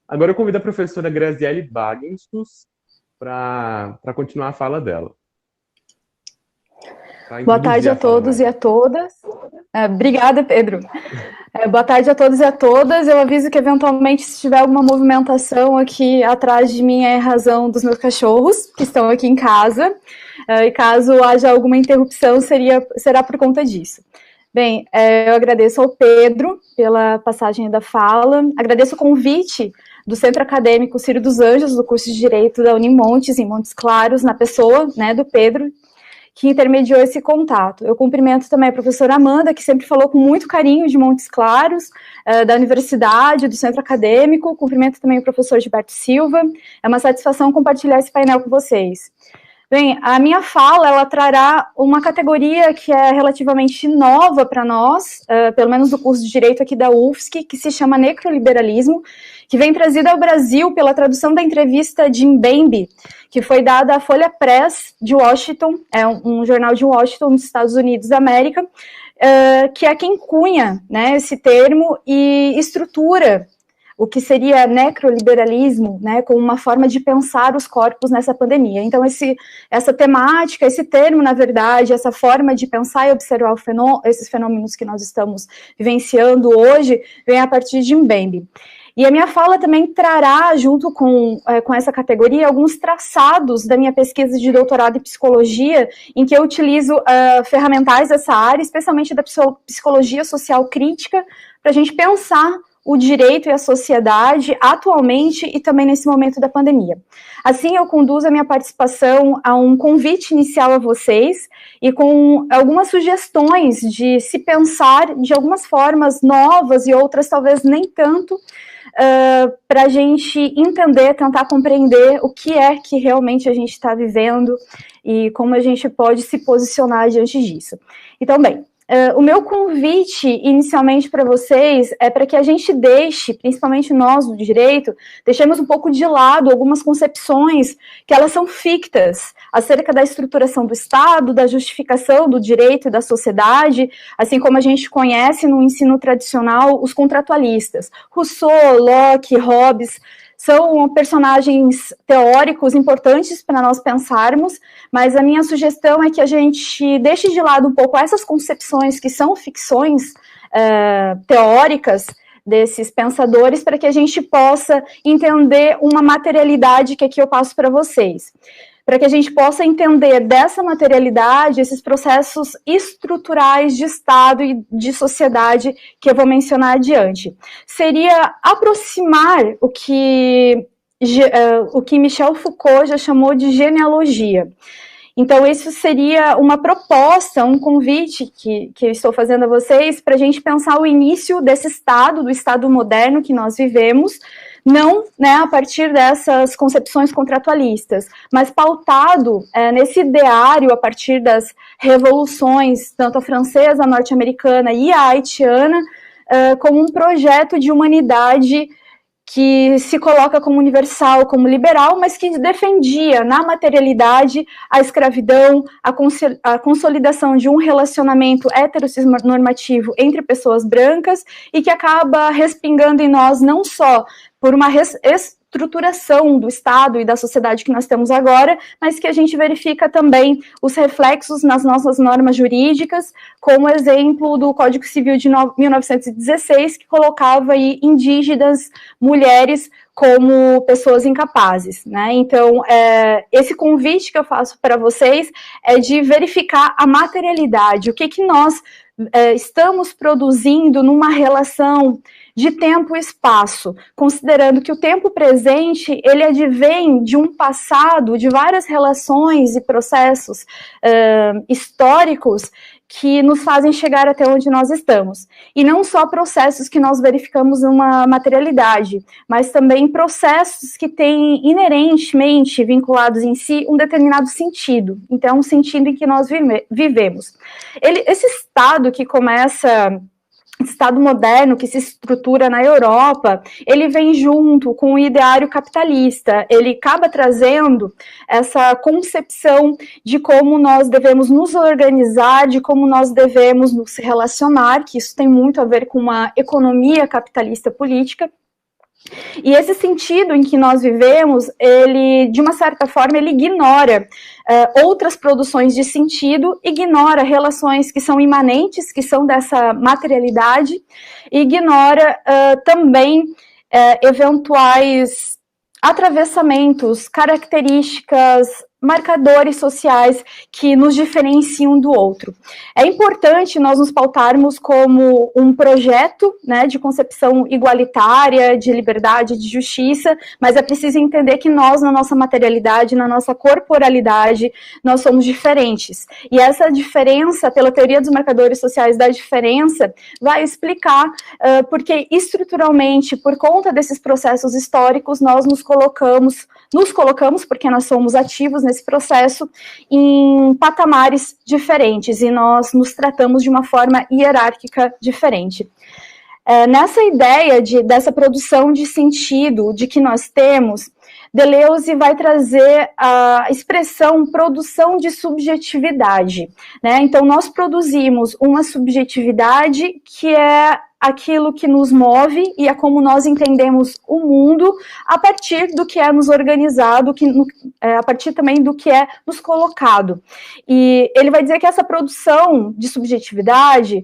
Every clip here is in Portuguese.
Agora eu convido a professora Graziele Bagenstos para continuar a fala dela, para Boa introduzir tarde a a fala todos e dela. a todas. Obrigada, Pedro. Boa tarde a todos e a todas. Eu aviso que, eventualmente, se tiver alguma movimentação aqui atrás de mim, é em razão dos meus cachorros, que estão aqui em casa. E caso haja alguma interrupção, será por conta disso. Bem, eu agradeço ao Pedro pela passagem da fala. Agradeço o convite do Centro Acadêmico Ciro dos Anjos, do curso de Direito da Unimontes, em Montes Claros, na pessoa, né, do Pedro, que intermediou esse contato. Eu cumprimento também a professora Amanda, que sempre falou com muito carinho de Montes Claros, da universidade, do centro acadêmico. Cumprimento também o professor Gilberto Silva. É uma satisfação compartilhar esse painel com vocês. Bem, a minha fala, ela trará uma categoria que é relativamente nova para nós, pelo menos do curso de Direito aqui da UFSC, que se chama necroliberalismo, que vem trazida ao Brasil pela tradução da entrevista de Mbembe, que foi dada à Folha Press de Washington, é um jornal de Washington, dos Estados Unidos da América, que é quem cunha, né, esse termo e estrutura o que seria necroliberalismo, né, como uma forma de pensar os corpos nessa pandemia. Então, essa temática, esse termo, na verdade, essa forma de pensar e observar esses fenômenos que nós estamos vivenciando hoje, vem a partir de Mbembe. E a minha fala também trará, junto com essa categoria, alguns traçados da minha pesquisa de doutorado em psicologia, em que eu utilizo ferramentais dessa área, especialmente da psicologia social crítica, para a gente pensar o direito e a sociedade atualmente e também nesse momento da pandemia. Assim, eu conduzo a minha participação a um convite inicial a vocês e com algumas sugestões de se pensar de algumas formas novas e outras talvez nem tanto, para a gente entender, tentar compreender o que é que realmente a gente está vivendo e como a gente pode se posicionar diante disso. Então, bem, o meu convite inicialmente para vocês é para que a gente deixe, principalmente nós do direito, deixemos um pouco de lado algumas concepções que elas são fictas acerca da estruturação do Estado, da justificação do direito e da sociedade, assim como a gente conhece no ensino tradicional os contratualistas. Rousseau, Locke, Hobbes são personagens teóricos importantes para nós pensarmos, mas a minha sugestão é que a gente deixe de lado um pouco essas concepções que são ficções teóricas desses pensadores, para que a gente possa entender uma materialidade que aqui eu passo para vocês. Para que a gente possa entender dessa materialidade esses processos estruturais de Estado e de sociedade que eu vou mencionar adiante. Seria aproximar o que Michel Foucault já chamou de genealogia. Então, isso seria uma proposta, um convite que eu estou fazendo a vocês para a gente pensar o início desse Estado, do Estado moderno que nós vivemos, não, né, a partir dessas concepções contratualistas, mas pautado nesse ideário a partir das revoluções, tanto a francesa, a norte-americana e a haitiana, como um projeto de humanidade que se coloca como universal, como liberal, mas que defendia na materialidade a escravidão, a consolidação de um relacionamento heteronormativo entre pessoas brancas e que acaba respingando em nós não só por uma estruturação do Estado e da sociedade que nós temos agora, mas que a gente verifica também os reflexos nas nossas normas jurídicas, como exemplo do Código Civil de 1916, que colocava aí indígenas, mulheres, como pessoas incapazes, né? Então, esse convite que eu faço para vocês é de verificar a materialidade, o que nós estamos produzindo numa relação de tempo e espaço, considerando que o tempo presente, ele advém de um passado, de várias relações e processos históricos que nos fazem chegar até onde nós estamos. E não só processos que nós verificamos numa materialidade, mas também processos que têm inerentemente vinculados em si um determinado sentido. Então, um sentido em que nós vivemos. Esse estado que começa... Estado moderno que se estrutura na Europa, ele vem junto com o ideário capitalista, ele acaba trazendo essa concepção de como nós devemos nos organizar, de como nós devemos nos relacionar, que isso tem muito a ver com uma economia capitalista política, E esse sentido em que nós vivemos, ele, de uma certa forma, ele ignora outras produções de sentido, ignora relações que são imanentes, que são dessa materialidade, ignora também eventuais atravessamentos, características, marcadores sociais que nos diferenciam do outro. É importante nós nos pautarmos como um projeto, né, de concepção igualitária, de liberdade, de justiça, mas é preciso entender que nós, na nossa materialidade, na nossa corporalidade, nós somos diferentes. E essa diferença, pela teoria dos marcadores sociais da diferença, vai explicar porque estruturalmente, por conta desses processos históricos, nós nos colocamos, porque nós somos ativos nesse processo, em patamares diferentes, e nós nos tratamos de uma forma hierárquica diferente. Nessa ideia dessa produção de sentido de que nós temos, Deleuze vai trazer a expressão produção de subjetividade, né? Então, nós produzimos uma subjetividade que é aquilo que nos move e é como nós entendemos o mundo a partir do que é nos organizado, a partir também do que é nos colocado. E ele vai dizer que essa produção de subjetividade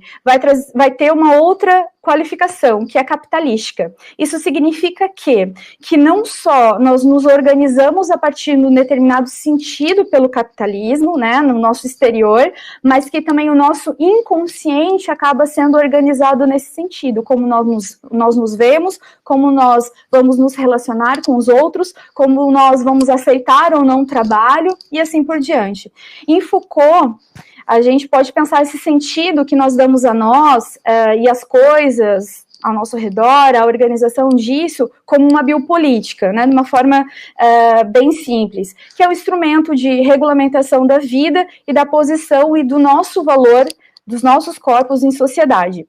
vai ter uma outra qualificação, que é capitalística. Isso significa que não só nós nos organizamos a partir de um determinado sentido pelo capitalismo, né, no nosso exterior, mas que também o nosso inconsciente acaba sendo organizado nesse sentido, como nós nos vemos, como nós vamos nos relacionar com os outros, como nós vamos aceitar ou não o trabalho, e assim por diante. Em Foucault, a gente pode pensar esse sentido que nós damos a nós e as coisas ao nosso redor, a organização disso, como uma biopolítica, né, de uma forma bem simples, que é o instrumento de regulamentação da vida e da posição e do nosso valor, dos nossos corpos em sociedade.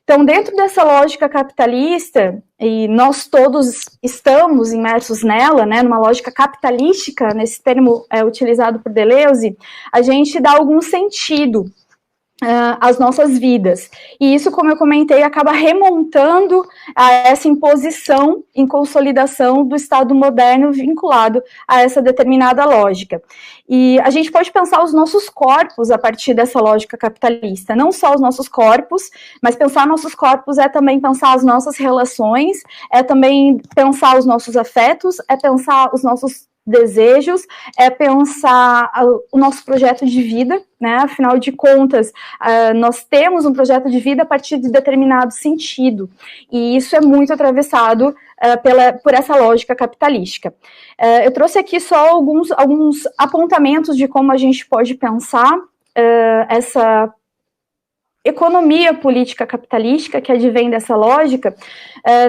Então, dentro dessa lógica capitalista, e nós todos estamos imersos nela, né, numa lógica capitalística, nesse termo utilizado por Deleuze, a gente dá algum sentido às nossas vidas. E isso, como eu comentei, acaba remontando a essa imposição em consolidação do Estado moderno vinculado a essa determinada lógica. E a gente pode pensar os nossos corpos a partir dessa lógica capitalista, não só os nossos corpos, mas pensar nossos corpos é também pensar as nossas relações, é também pensar os nossos afetos, é pensar os nossos desejos, é pensar o nosso projeto de vida, né? Afinal de contas, nós temos um projeto de vida a partir de determinado sentido, e isso é muito atravessado por essa lógica capitalística. Eu trouxe aqui só alguns apontamentos de como a gente pode pensar essa economia política capitalística, que advém dessa lógica,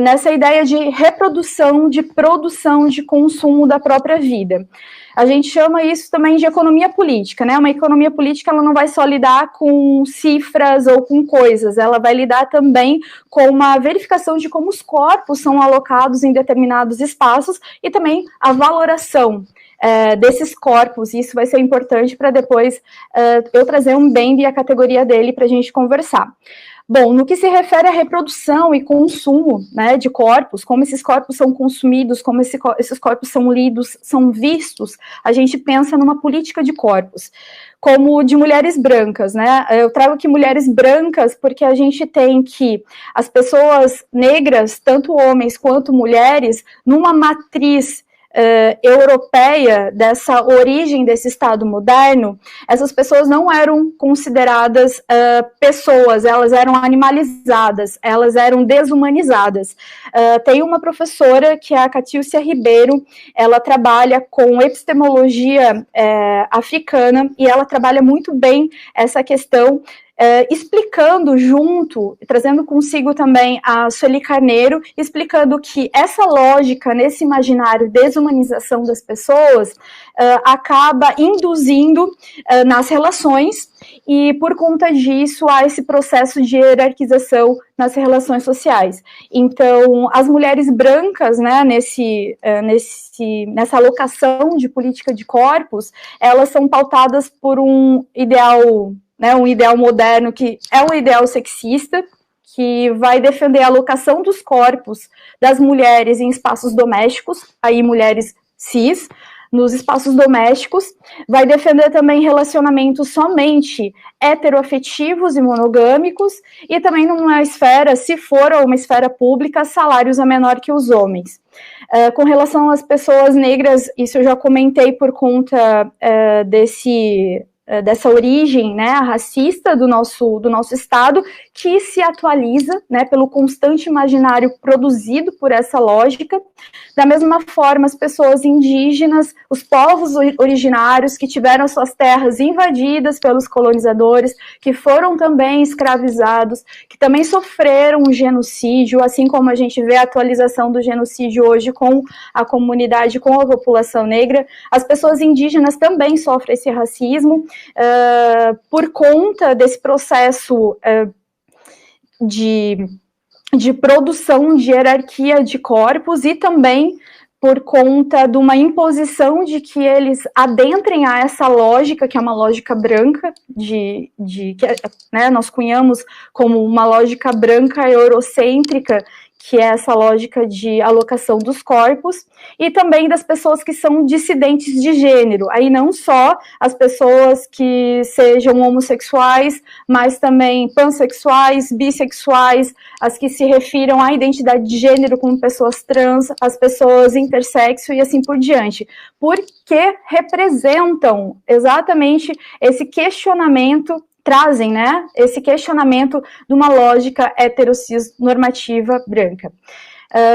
nessa ideia de reprodução, de produção, de consumo da própria vida. A gente chama isso também de economia política, né? Uma economia política, ela não vai só lidar com cifras ou com coisas, ela vai lidar também com uma verificação de como os corpos são alocados em determinados espaços e também a valoração desses corpos. Isso vai ser importante para depois eu trazer um Bembe e a categoria dele para a gente conversar. Bom, no que se refere à reprodução e consumo, né, de corpos, como esses corpos são consumidos, como esses corpos são lidos, são vistos, a gente pensa numa política de corpos, como de mulheres brancas, né? Eu trago aqui mulheres brancas porque a gente tem que as pessoas negras, tanto homens quanto mulheres, numa matriz europeia, dessa origem desse Estado moderno, essas pessoas não eram consideradas pessoas, elas eram animalizadas, elas eram desumanizadas. Tem uma professora, que é a Catícia Ribeiro, ela trabalha com epistemologia africana, e ela trabalha muito bem essa questão, explicando junto, trazendo consigo também a Sueli Carneiro, explicando que essa lógica, nesse imaginário de desumanização das pessoas, acaba induzindo nas relações, e por conta disso há esse processo de hierarquização nas relações sociais. Então, as mulheres brancas, né, nessa alocação de política de corpos, elas são pautadas por um ideal, né, um ideal moderno que é um ideal sexista, que vai defender a alocação dos corpos das mulheres em espaços domésticos, aí mulheres cis, nos espaços domésticos, vai defender também relacionamentos somente heteroafetivos e monogâmicos, e também numa esfera, se for uma esfera pública, salários a menor que os homens. Com relação às pessoas negras, isso eu já comentei por conta dessa origem, né, racista do nosso Estado, que se atualiza, né, pelo constante imaginário produzido por essa lógica. Da mesma forma, as pessoas indígenas, os povos originários que tiveram suas terras invadidas pelos colonizadores, que foram também escravizados, que também sofreram um genocídio, assim como a gente vê a atualização do genocídio hoje com a comunidade, com a população negra. As pessoas indígenas também sofrem esse racismo, por conta desse processo de produção de hierarquia de corpos e também por conta de uma imposição de que eles adentrem a essa lógica, que é uma lógica branca, que né, nós cunhamos como uma lógica branca eurocêntrica, que é essa lógica de alocação dos corpos, e também das pessoas que são dissidentes de gênero, aí não só as pessoas que sejam homossexuais, mas também pansexuais, bissexuais, as que se refiram à identidade de gênero como pessoas trans, as pessoas intersexo e assim por diante, porque representam exatamente esse questionamento, trazem, né, esse questionamento de uma lógica heterocis normativa branca.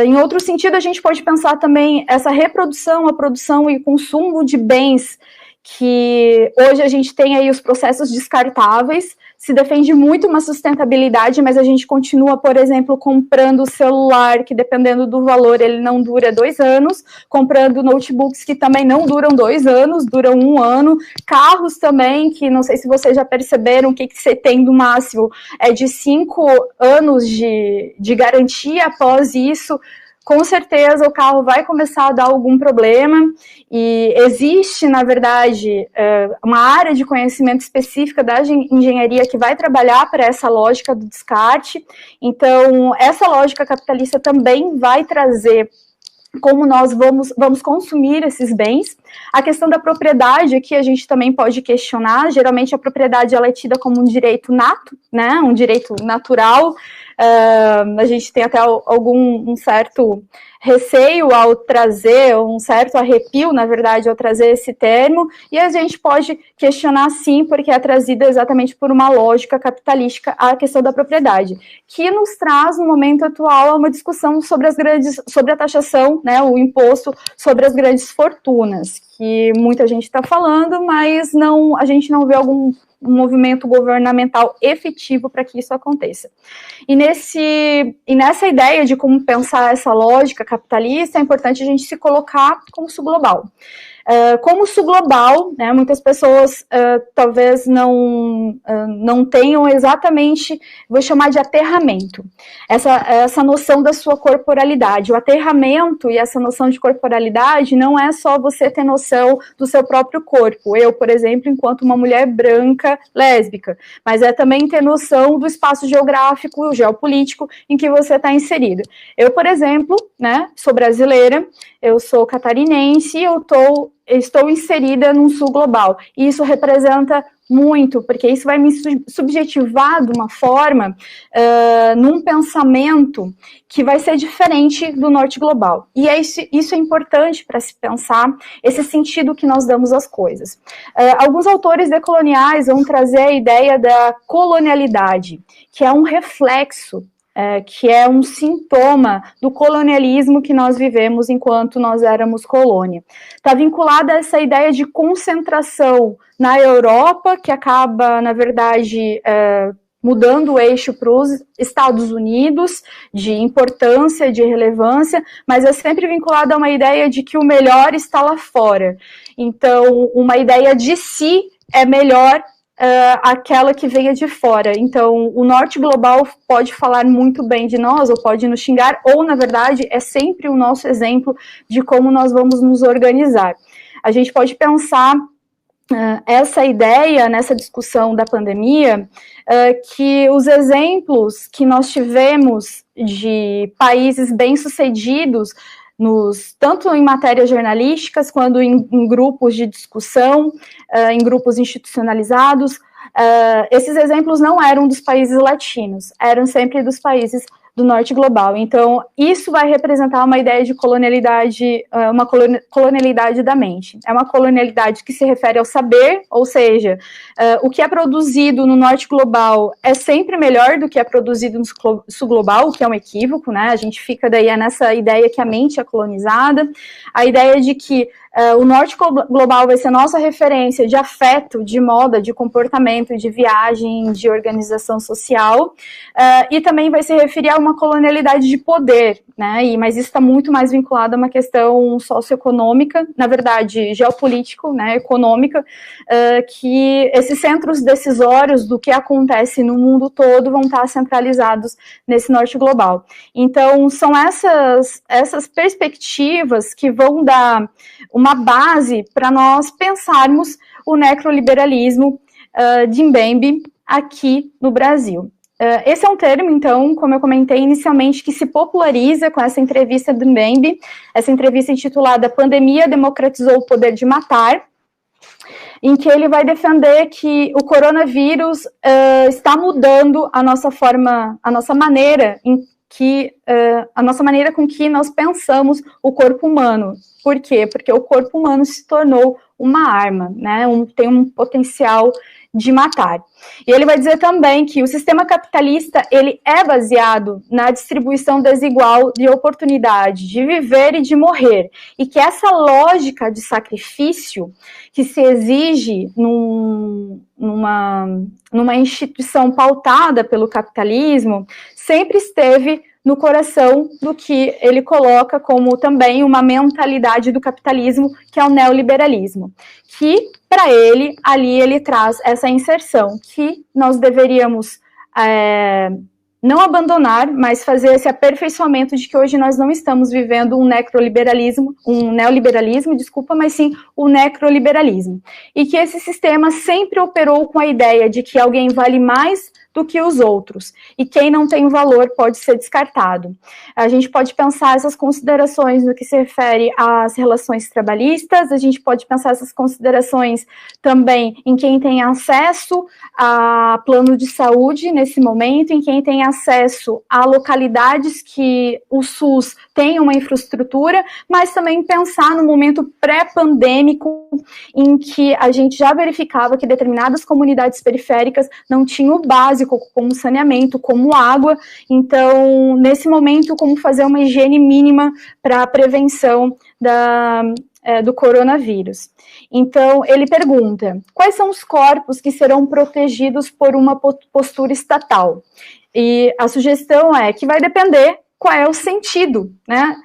Em outro sentido, a gente pode pensar também essa reprodução, a produção e consumo de bens, que hoje a gente tem aí os processos descartáveis, se defende muito uma sustentabilidade, mas a gente continua, por exemplo, comprando o celular, que dependendo do valor ele não dura 2 anos, comprando notebooks que também não duram 2 anos, duram 1 ano, carros também, que não sei se vocês já perceberam, que você tem do máximo é de 5 anos de garantia. Após isso, com certeza o carro vai começar a dar algum problema, e existe, na verdade, uma área de conhecimento específica da engenharia que vai trabalhar para essa lógica do descarte. Então, essa lógica capitalista também vai trazer como nós vamos consumir esses bens. A questão da propriedade aqui a gente também pode questionar. Geralmente a propriedade ela é tida como um direito nato, né, um direito natural. A gente tem até um certo receio ao trazer, um certo arrepio, na verdade, ao trazer esse termo, e a gente pode questionar sim, porque é trazida exatamente por uma lógica capitalística a questão da propriedade, que nos traz, no momento atual, uma discussão sobre sobre a taxação, né, o imposto sobre as grandes fortunas, que muita gente está falando, mas a gente não vê algum movimento governamental efetivo para que isso aconteça. E nessa ideia de como pensar essa lógica capitalista, é importante a gente se colocar como sul global. Como sul global, né, muitas pessoas talvez não tenham exatamente, vou chamar de aterramento, essa noção da sua corporalidade. O aterramento e essa noção de corporalidade não é só você ter noção do seu próprio corpo. Eu, por exemplo, enquanto uma mulher branca, lésbica, mas é também ter noção do espaço geográfico, geopolítico em que você está inserido. Eu, por exemplo, né, sou brasileira, eu sou catarinense, estou inserida num sul global, e isso representa muito, porque isso vai me subjetivar de uma forma, num pensamento que vai ser diferente do norte global, e isso é importante para se pensar esse sentido que nós damos às coisas. Alguns autores decoloniais vão trazer a ideia da colonialidade, que é um reflexo, que é um sintoma do colonialismo que nós vivemos enquanto nós éramos colônia. Está vinculada a essa ideia de concentração na Europa, que acaba, na verdade, mudando o eixo para os Estados Unidos, de importância, de relevância, mas é sempre vinculada a uma ideia de que o melhor está lá fora. Então, uma ideia de si é melhor aquela que venha de fora. Então, o norte global pode falar muito bem de nós, ou pode nos xingar, ou, na verdade, é sempre o nosso exemplo de como nós vamos nos organizar. A gente pode pensar essa ideia, nessa discussão da pandemia, que os exemplos que nós tivemos de países bem-sucedidos, tanto em matérias jornalísticas, quanto em grupos de discussão, em grupos institucionalizados, esses exemplos não eram dos países latinos, eram sempre dos países do norte global. Então, isso vai representar uma ideia de colonialidade, uma colonialidade da mente. É uma colonialidade que se refere ao saber, ou seja, o que é produzido no norte global é sempre melhor do que é produzido no sul global, o que é um equívoco, né? A gente fica daí nessa ideia que a mente é colonizada, a ideia de que o norte global vai ser nossa referência de afeto, de moda, de comportamento, de viagem, de organização social, e também vai se referir a uma colonialidade de poder, né? Mas isso está muito mais vinculado a uma questão socioeconômica, na verdade, geopolítico, né, econômica, que esses centros decisórios do que acontece no mundo todo vão estar centralizados nesse norte global. Então, são essas perspectivas que vão dar uma base para nós pensarmos o necroliberalismo de Mbembe aqui no Brasil. Esse é um termo, então, como eu comentei inicialmente, que se populariza com essa entrevista do Mbembe, essa entrevista intitulada "Pandemia democratizou o poder de matar", em que ele vai defender que o coronavírus está mudando a nossa maneira com que nós pensamos o corpo humano. Por quê? Porque o corpo humano se tornou uma arma, né? Tem um potencial de matar. E ele vai dizer também que o sistema capitalista, ele é baseado na distribuição desigual de oportunidade, de viver e de morrer, e que essa lógica de sacrifício que se exige numa instituição pautada pelo capitalismo, sempre esteve no coração do que ele coloca como também uma mentalidade do capitalismo, que é o neoliberalismo, que, para ele, ali ele traz essa inserção, que nós deveríamos não abandonar, mas fazer esse aperfeiçoamento de que hoje nós não estamos vivendo um neoliberalismo, mas sim o necroliberalismo. E que esse sistema sempre operou com a ideia de que alguém vale mais do que os outros, e quem não tem valor pode ser descartado. A gente pode pensar essas considerações no que se refere às relações trabalhistas, a gente pode pensar essas considerações também em quem tem acesso a plano de saúde nesse momento, em quem tem acesso a localidades que o SUS tem uma infraestrutura, mas também pensar no momento pré-pandêmico, em que a gente já verificava que determinadas comunidades periféricas não tinham o básico, como saneamento, como água. Então, nesse momento, como fazer uma higiene mínima para a prevenção do coronavírus. Então, ele pergunta, quais são os corpos que serão protegidos por uma postura estatal? E a sugestão é que vai depender qual é o sentido, né?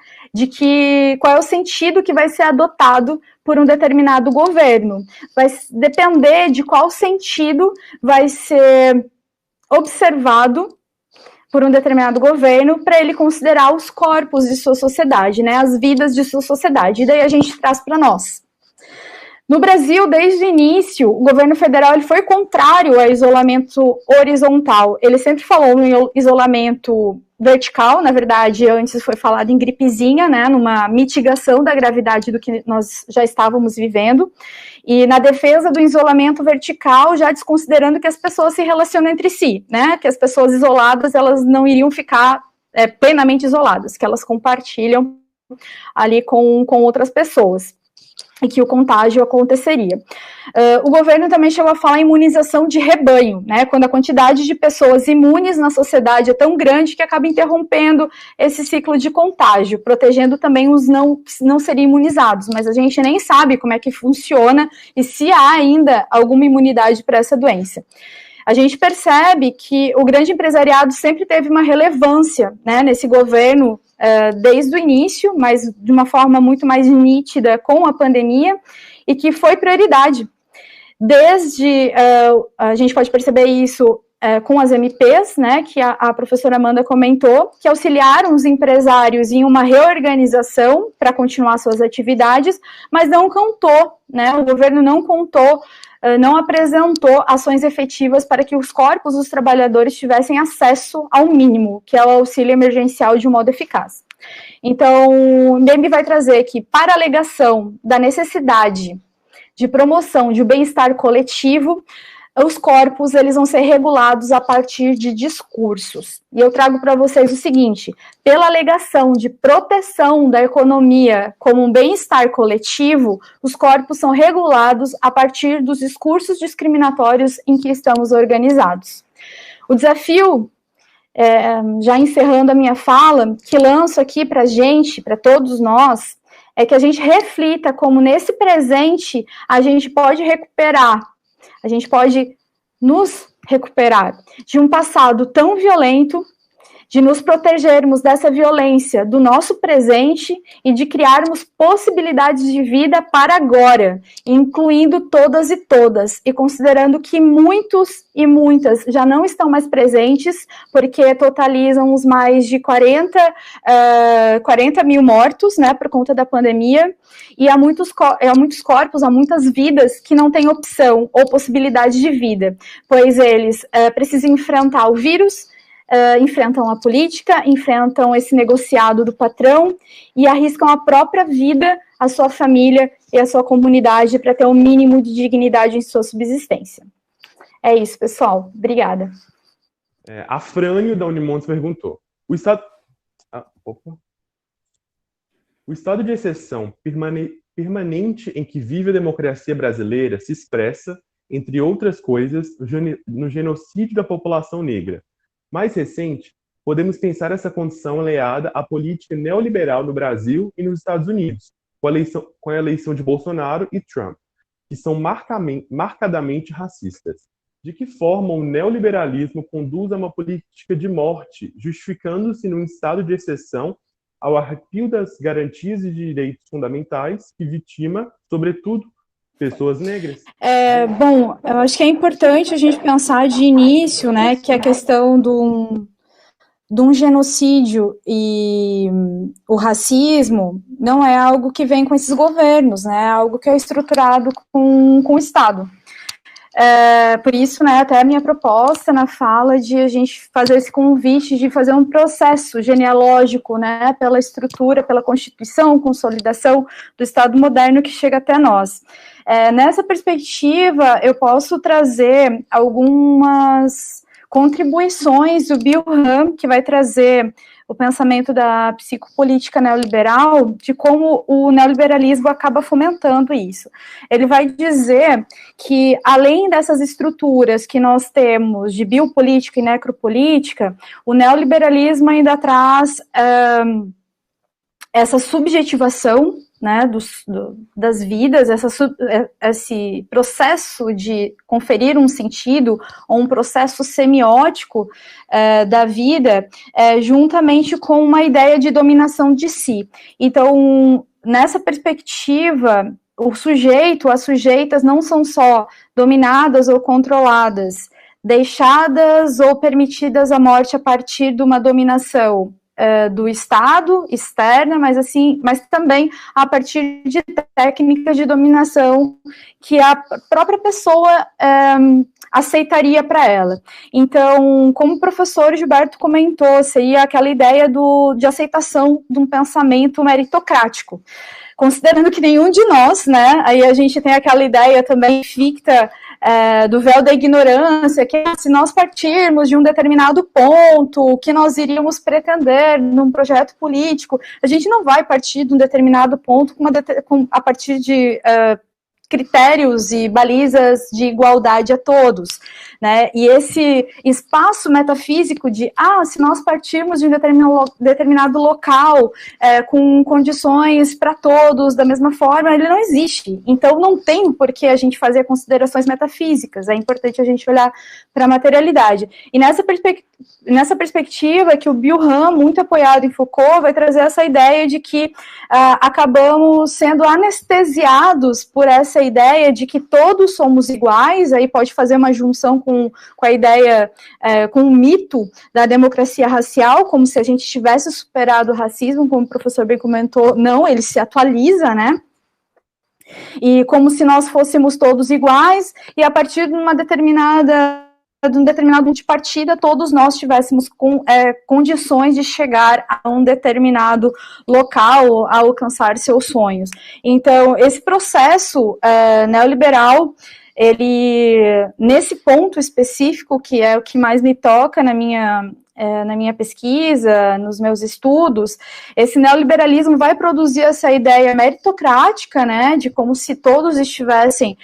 Qual é o sentido que vai ser adotado por um determinado governo. Vai depender de qual sentido vai ser observado por um determinado governo para ele considerar os corpos de sua sociedade, né, as vidas de sua sociedade. E daí a gente traz para nós. No Brasil, desde o início, o governo federal ele foi contrário ao isolamento horizontal. Ele sempre falou no isolamento vertical, na verdade, antes foi falado em gripezinha, né, numa mitigação da gravidade do que nós já estávamos vivendo, e na defesa do isolamento vertical, já desconsiderando que as pessoas se relacionam entre si, né, que as pessoas isoladas, elas não iriam ficar plenamente isoladas, que elas compartilham ali com outras pessoas, e que o contágio aconteceria. O governo também chegou a falar em imunização de rebanho, né, quando a quantidade de pessoas imunes na sociedade é tão grande que acaba interrompendo esse ciclo de contágio, protegendo também os não serem imunizados, mas a gente nem sabe como é que funciona e se há ainda alguma imunidade para essa doença. A gente percebe que o grande empresariado sempre teve uma relevância, né, nesse governo, desde o início, mas de uma forma muito mais nítida com a pandemia, e que foi prioridade. A gente pode perceber isso com as MPs, né, que a professora Amanda comentou, que auxiliaram os empresários em uma reorganização para continuar suas atividades, mas não contou, né, o governo não contou, não apresentou ações efetivas para que os corpos dos trabalhadores tivessem acesso ao mínimo, que é o auxílio emergencial de um modo eficaz. Então, o INEM vai trazer que, para a alegação da necessidade de promoção de um bem-estar coletivo, os corpos eles vão ser regulados a partir de discursos. E eu trago para vocês o seguinte: pela alegação de proteção da economia como um bem-estar coletivo, os corpos são regulados a partir dos discursos discriminatórios em que estamos organizados. O desafio, já encerrando a minha fala, que lanço aqui para a gente, para todos nós, é que a gente reflita como nesse presente a gente pode recuperar, a gente pode nos recuperar de um passado tão violento, de nos protegermos dessa violência do nosso presente e de criarmos possibilidades de vida para agora, incluindo todas e todas, e considerando que muitos e muitas já não estão mais presentes, porque totalizam os mais de 40 mil mortos, né, por conta da pandemia, e há muitos corpos, há muitas vidas que não têm opção ou possibilidade de vida, pois eles precisam enfrentar o vírus, enfrentam a política, enfrentam esse negociado do patrão e arriscam a própria vida, a sua família e a sua comunidade para ter um mínimo de dignidade em sua subsistência. É isso, pessoal. Obrigada. A Frânio, da Unimontes, perguntou: o estado de exceção permanente em que vive a democracia brasileira se expressa, entre outras coisas, no genocídio da população negra. Mais recente, podemos pensar essa condição aliada à política neoliberal no Brasil e nos Estados Unidos, com a eleição de Bolsonaro e Trump, que são marcadamente racistas. De que forma o neoliberalismo conduz a uma política de morte, justificando-se num estado de exceção ao arrepio das garantias e direitos fundamentais que vitima, sobretudo, pessoas negras? Bom, eu acho que é importante a gente pensar de início, né, que a questão de um genocídio e o racismo não é algo que vem com esses governos, né, é algo que é estruturado com o Estado. Por isso, né, até a minha proposta na fala de a gente fazer esse convite de fazer um processo genealógico, né, pela estrutura, pela Constituição, consolidação do Estado moderno que chega até nós. Nessa perspectiva, eu posso trazer algumas contribuições do Bill Hahn, que vai trazer o pensamento da psicopolítica neoliberal, de como o neoliberalismo acaba fomentando isso. Ele vai dizer que, além dessas estruturas que nós temos de biopolítica e necropolítica, o neoliberalismo ainda traz essa subjetivação, né, das vidas, esse processo de conferir um sentido, ou um processo semiótico da vida, juntamente com uma ideia de dominação de si. Então, nessa perspectiva, o sujeito, as sujeitas não são só dominadas ou controladas, deixadas ou permitidas a morte a partir de uma dominação do Estado, externa, mas também a partir de técnicas de dominação que a própria pessoa aceitaria para ela. Então, como o professor Gilberto comentou, seria aquela ideia de aceitação de um pensamento meritocrático. Considerando que nenhum de nós, né, aí a gente tem aquela ideia também ficta do véu da ignorância, que se nós partirmos de um determinado ponto, que nós iríamos pretender num projeto político, a gente não vai partir de um determinado ponto a partir de critérios e balizas de igualdade a todos, né? E esse espaço metafísico de, se nós partirmos de um determinado local com condições para todos da mesma forma, ele não existe. Então, não tem por que a gente fazer considerações metafísicas, é importante a gente olhar para a materialidade. E nessa perspectiva que o Bill Hahn, muito apoiado em Foucault, vai trazer essa ideia de que acabamos sendo anestesiados por essa essa ideia de que todos somos iguais, aí pode fazer uma junção com a ideia, com o mito da democracia racial, como se a gente tivesse superado o racismo, como o professor bem comentou, não, ele se atualiza, né? E como se nós fôssemos todos iguais, e a partir de um determinado ponto de partida, todos nós tivéssemos condições de chegar a um determinado local, a alcançar seus sonhos. Então, esse processo neoliberal, ele, nesse ponto específico, que é o que mais me toca na minha pesquisa, nos meus estudos, esse neoliberalismo vai produzir essa ideia meritocrática, né, de como se todos estivessem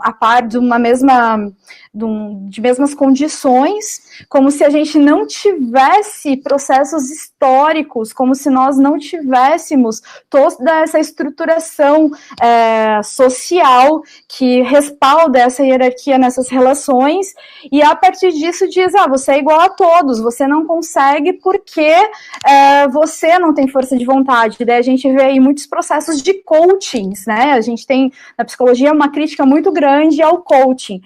a par de mesmas condições, como se a gente não tivesse processos históricos, como se nós não tivéssemos toda essa estruturação social que respalda essa hierarquia nessas relações, e a partir disso diz, você é igual a todos, você não consegue porque você não tem força de vontade. Daí a gente vê aí muitos processos de coachings, né? A gente tem na psicologia uma crítica muito grande ao coaching.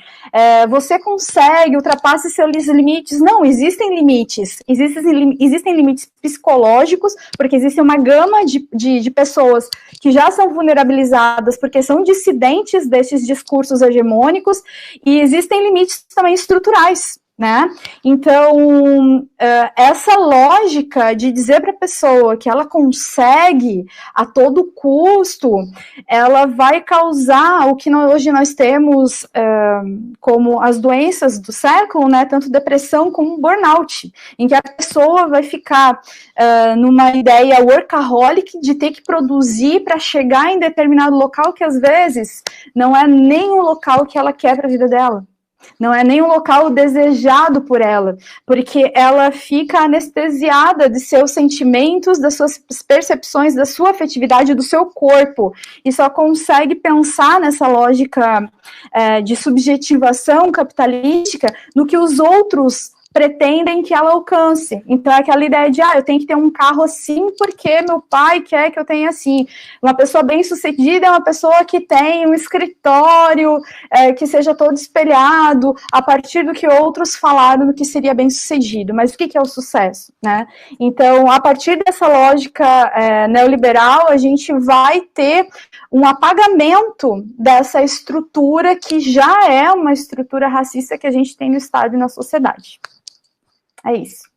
Você consegue, ultrapassa seus limites. Não, existem limites. Existem limites psicológicos, porque existe uma gama de pessoas que já são vulnerabilizadas porque são dissidentes desses discursos hegemônicos, e existem limites também estruturais, né? Então, essa lógica de dizer para a pessoa que ela consegue a todo custo, ela vai causar o que hoje nós temos como as doenças do século, né? Tanto depressão como burnout, em que a pessoa vai ficar numa ideia workaholic de ter que produzir para chegar em determinado local que às vezes não é nem o local que ela quer para a vida dela. Não é nem um local desejado por ela, porque ela fica anestesiada de seus sentimentos, das suas percepções, da sua afetividade, do seu corpo, e só consegue pensar nessa lógica de subjetivação capitalística no que os outros pretendem que ela alcance. Então, aquela ideia de, eu tenho que ter um carro assim porque meu pai quer que eu tenha assim. Uma pessoa bem-sucedida é uma pessoa que tem um escritório que seja todo espelhado a partir do que outros falaram do que seria bem-sucedido. Mas o que é o sucesso, né? Então, a partir dessa lógica neoliberal, a gente vai ter um apagamento dessa estrutura que já é uma estrutura racista que a gente tem no Estado e na sociedade. É isso.